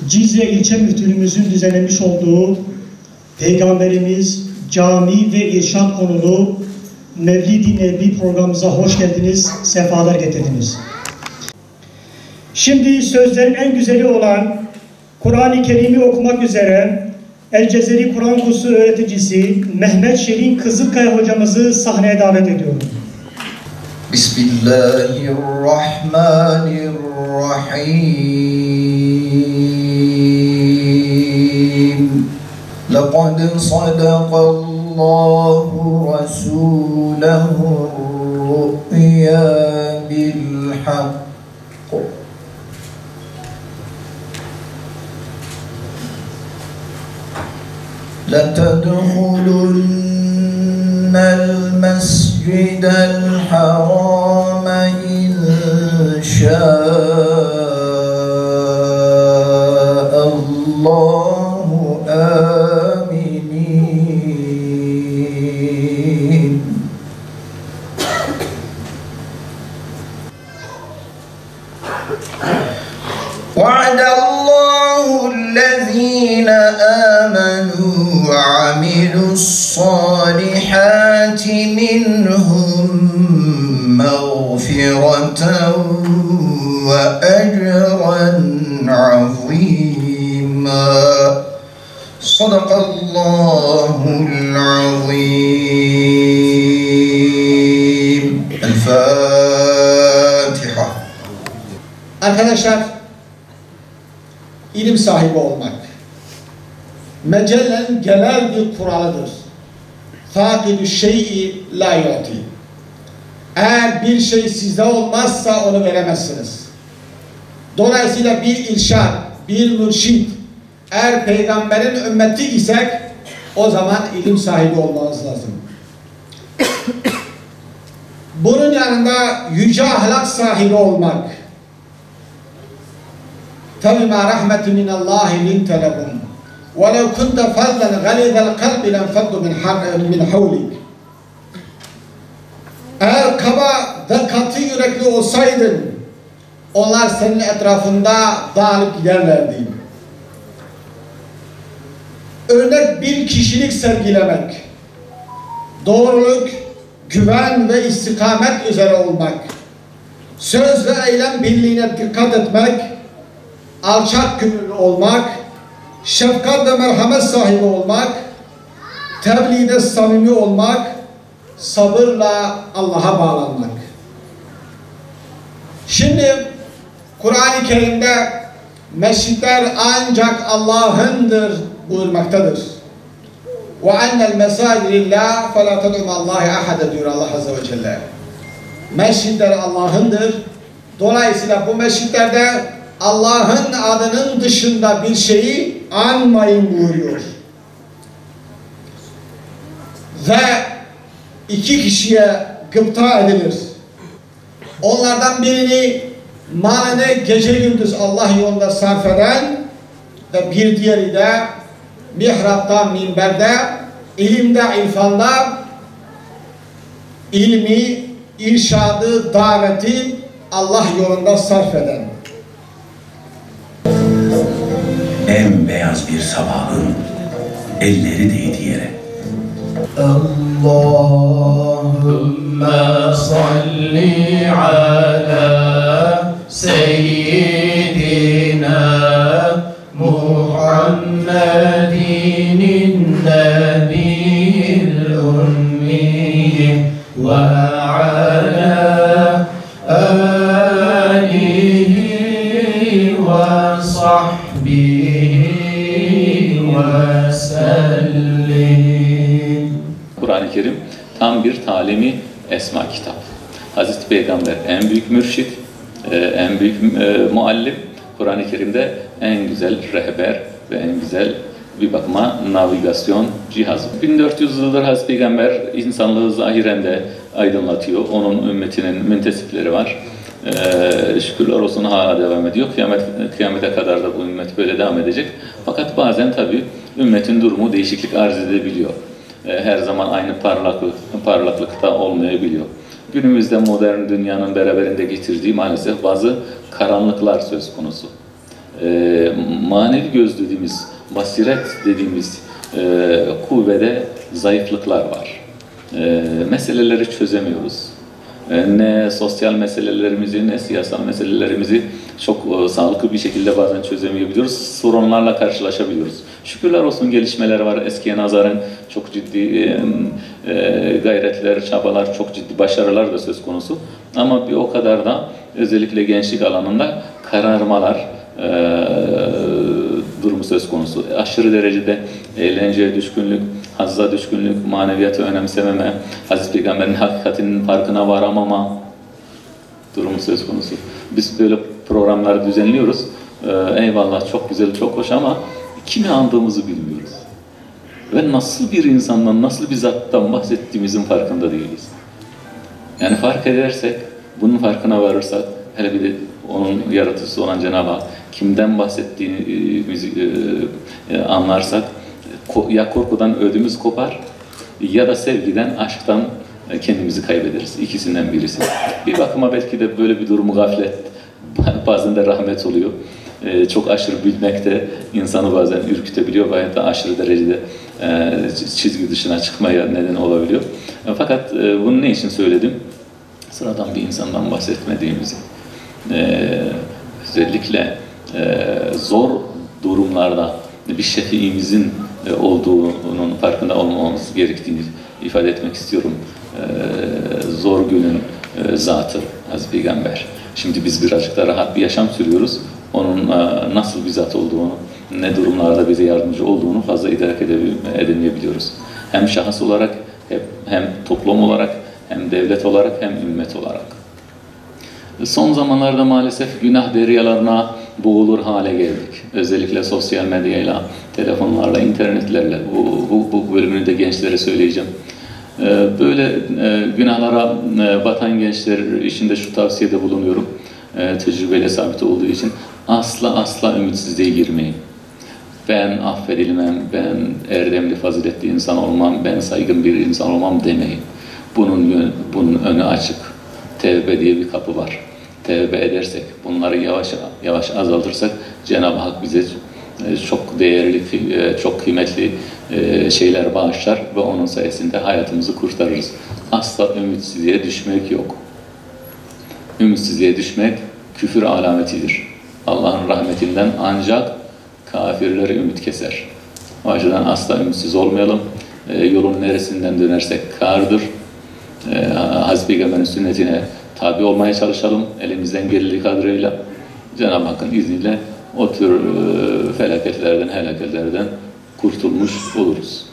Cizre İlçe Müftülüğümüzün düzenlemiş olduğu Peygamberimiz Cami ve İrşad konulu Mevlid-i Nebi programımıza hoş geldiniz, sefalar getirdiniz. Şimdi sözlerin en güzeli olan Kur'an-ı Kerim'i okumak üzere El Cezeri Kur'an kursu öğreticisi Mehmet Şirin Kızılkaya hocamızı sahneye davet ediyorum. Bismillahirrahmanirrahim. Laqad sadaqallahu rasulahu ru'ya bil haqq. لَتَدْخُلُنَّ الْمَسْجِدَ الْحَرَامَ إِنْ شَاءَ اللَّهُ آمِنِينَ. وعد الله الذين آمنوا وعملوا الصالحات منهم مغفرة وأجرا عظيما. صدق الله العظيم. الفاتحة. Arkadaşlar, ilim sahibi olmak mecellen genel bir kuralıdır. Fâkidü şey'i la yu'ti. Eğer bir şey sizde olmazsa onu veremezsiniz. Dolayısıyla bir irşad, bir mürşid, eğer peygamberin ümmeti isek o zaman ilim sahibi olmanız lazım. Bunun yanında yüce ahlak sahibi olmak. فَبِمَا رَحْمَةٍ مِنَ اللّٰهِ لِنْتَ لَهُمْ وَلَوْ كُنْتَ فَضًّا غَلِيظَ الْقَلْبِ لَانْفَضُّوا مِنْ حَوْلِكَ. Eğer kaba ve katı yürekli olsaydın, onlar senin etrafında dağılıp giderlerdi. Örnek bir kişilik sergilemek, doğruluk, güven ve istikamet üzere olmak, söz ve eylem birliğine dikkat etmek, alçak gönüllü olmak, şefkat ve merhamet sahibi olmak, tebliğde samimi olmak, sabırla Allah'a bağlanmak. Şimdi Kur'an-ı Kerim'de mescitler ancak Allah'ındır buyurmaktadır. وَاَنَّ الْمَسَاجِدِ لِلّٰهِ فَلَا تَدْعُوا مَعَ اللّٰهِ اَحَدًا diyor Allah Azze ve Celle. Mescitler Allah'ındır. Dolayısıyla bu mescitlerde Allah'ın adının dışında bir şeyi anmayın buyuruyor. Ve iki kişiye gıpta edilir. Onlardan birini malını gece gündüz Allah yolunda sarf eden ve bir diğeri de mihrapta, minberde, ilimde, irfanda ilmi, irşadı, daveti Allah yolunda sarf eden. Bembeyaz bir sabahın elleri değdi yere. Allahümme salli ala seyyidina Muhammedin nebiyil ummi ve ala alihi ve sahbihi ve sellim. Kur'an-ı Kerim tam bir talimi esma kitap. Hazreti Peygamber en büyük mürşit, en büyük muallim. Kur'an-ı Kerim'de en güzel rehber ve en güzel bir bakıma navigasyon cihazı. 1400 yıldır Hazreti Peygamber insanlığı zahiren de aydınlatıyor. Onun ümmetinin müntesipleri var. Şükürler olsun hala devam ediyor. Kıyamete kadar da bu ümmet böyle devam edecek. Fakat bazen tabii ümmetin durumu değişiklik arz edebiliyor. Her zaman aynı parlaklıkta olmayabiliyor. Günümüzde modern dünyanın beraberinde getirdiği maalesef bazı karanlıklar söz konusu. manevi göz dediğimiz, basiret dediğimiz kuvvede zayıflıklar var. Meseleleri çözemiyoruz. Ne sosyal meselelerimizi ne siyasal meselelerimizi çok sağlıklı bir şekilde bazen çözemeyebiliyoruz. Sorunlarla karşılaşabiliyoruz. Şükürler olsun gelişmeler var. Eskiye nazaran çok ciddi gayretler, çabalar, çok ciddi başarılar da söz konusu. Ama bir o kadar da özellikle gençlik alanında kararmalar durumu söz konusu. Aşırı derecede eğlenceye düşkünlük, hazza düşkünlük, maneviyatı önemsememe, Hazreti Peygamber'in hakikatinin farkına varamama durumu söz konusu. Biz böyle programlar düzenliyoruz. Eyvallah, çok güzel, çok hoş ama kimi andığımızı bilmiyoruz. Ve nasıl bir insandan, nasıl bir zattan bahsettiğimizin farkında değiliz. Yani fark edersek, bunun farkına varırsak, hele bir de onun yaratıcısı olan Cenab-ı Hak kimden bahsettiğimizi anlarsak, ya korkudan ödümüz kopar ya da sevgiden, aşktan kendimizi kaybederiz. İkisinden birisi. Bir bakıma belki de böyle bir durumu gaflet, bazen de rahmet oluyor. Çok aşırı bilmek de insanı bazen ürkütebiliyor, bazen de aşırı derecede çizgi dışına çıkmaya neden olabiliyor. Fakat bunu ne için söyledim? Sıradan bir insandan bahsetmediğimizi, özellikle zor durumlarda bir şefiimizin olduğunun farkında olmamız gerektiğini ifade etmek istiyorum. Zor günün zatı Hazreti Peygamber. Şimdi biz birazcık da rahat bir yaşam sürüyoruz. Onun nasıl bir zat olduğunu, ne durumlarda bize yardımcı olduğunu fazla idrak edemeyebiliyoruz. Hem şahıs olarak, hem toplum olarak, hem devlet olarak, hem ümmet olarak. Son zamanlarda maalesef günah deryalarına boğulur hale geldik. Özellikle sosyal medyayla, telefonlarla, internetlerle. Bu bölümünü de gençlere söyleyeceğim. Böyle günahlara batan gençler için de şu tavsiyede bulunuyorum. Tecrübeyle sabit olduğu için asla ümitsizliğe girmeyin. Ben affedilmem, ben erdemli, faziletli insan olmam, ben saygın bir insan olmam demeyin. Bunun önü açık. Tevbe diye bir kapı var. Tevbe edersek, bunları yavaş yavaş azaltırsak Cenab-ı Hak bize çok değerli, çok kıymetli şeyler bağışlar ve onun sayesinde hayatımızı kurtarırız. Asla ümitsizliğe düşmek yok. Ümitsizliğe düşmek küfür alametidir. Allah'ın rahmetinden ancak kafirleri ümit keser. O açıdan asla ümitsiz olmayalım. Yolun neresinden dönersek kârdır. Hazreti Peygamber'in sünnetine tabi olmaya çalışalım. Elimizden geldiği kadarıyla Cenab-ı Hakk'ın izniyle o tür helaketlerden kurtulmuş oluruz.